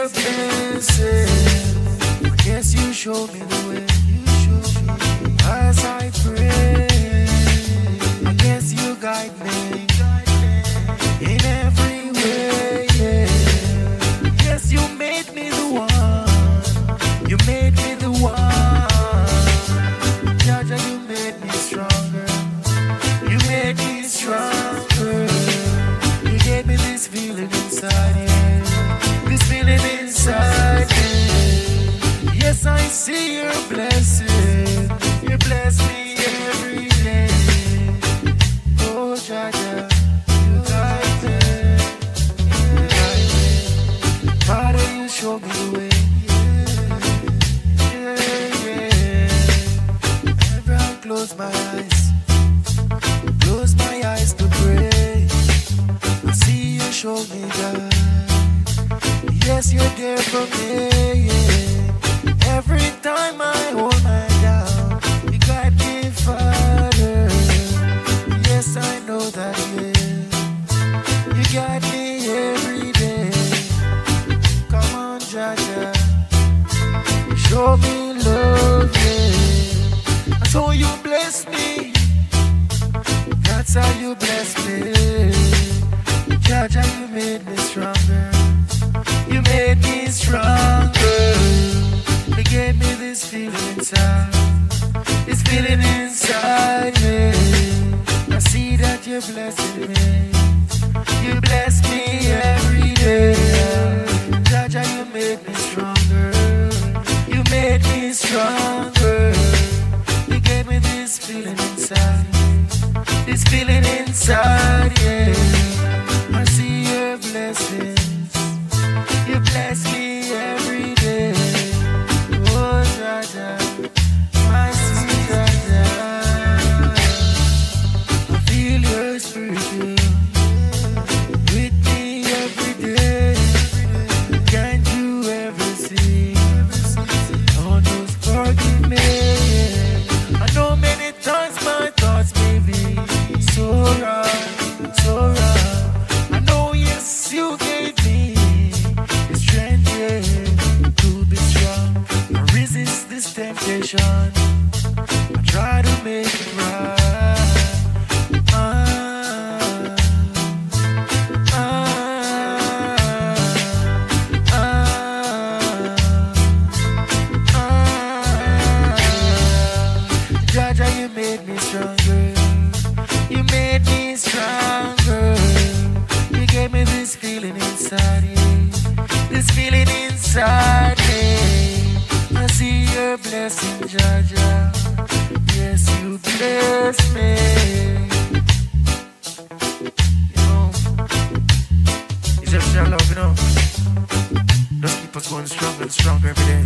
your blessing. I guess you showed me the way. As I pray, I guess you guide me in every way. Yes, you made me the one. You made me the one. Jaja, you made me stronger. You made me stronger. You gave me this feeling inside, yeah. This feeling inside, yeah. Yes, I see your blessing. You bless me every day. Oh, Jaja, you guide me. You guide me. Father, you show me the way. Yeah, yeah. Whenever I close my eyes to pray, I see you show me God. Yes, you're there for me, yeah. Every time I hold my down, you guide me, Father. Yes, I know that, yeah. You guide me every day. Come on, Jaja. Show me love, yeah. So you bless me. That's how you bless me. Jaja, you made me stronger. You made me stronger. You gave me this feeling inside. This feeling inside me. I see that you're blessing me. You bless me every day. Jaja, you made me stronger. You made me stronger. You gave me this feeling inside. This feeling inside, yeah. I see your blessings. You bless me every day. Oh, Jaja, my sweet Jaja. I feel your spirit with me every day. Can't you ever see? Oh, just forgive me. I know many times my thoughts may be so wrong, so wrong. I know, yes, you gave me the strength, yeah, to be strong. I resist this temptation. I try to make it right. Jaja, you made me stronger. You made me stronger. You gave me this feeling inside, yeah. This feeling inside me. I see your blessing, Jaja. Yes, you bless me. You know, it's just your love, you know. Just keep us going stronger and stronger every day.